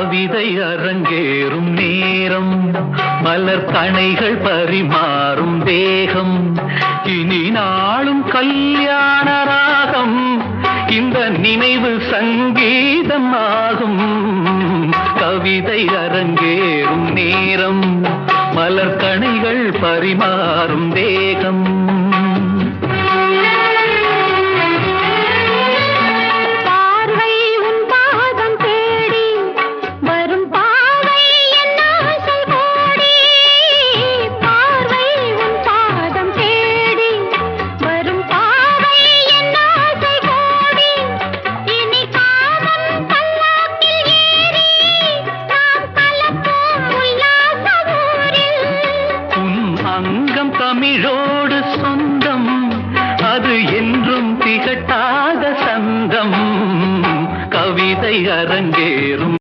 கவிதை அரங்கேறும் நேரம், மலர் கணைகள் பரிமாறும் தேகம், இனி நாளும் கல்யாண ராகம், இந்த நினைவு சங்கீதம் ஆகும். கவிதை அரங்கேறும் நேரம், மலர் கணைகள் பரிமாறும் தேகம்.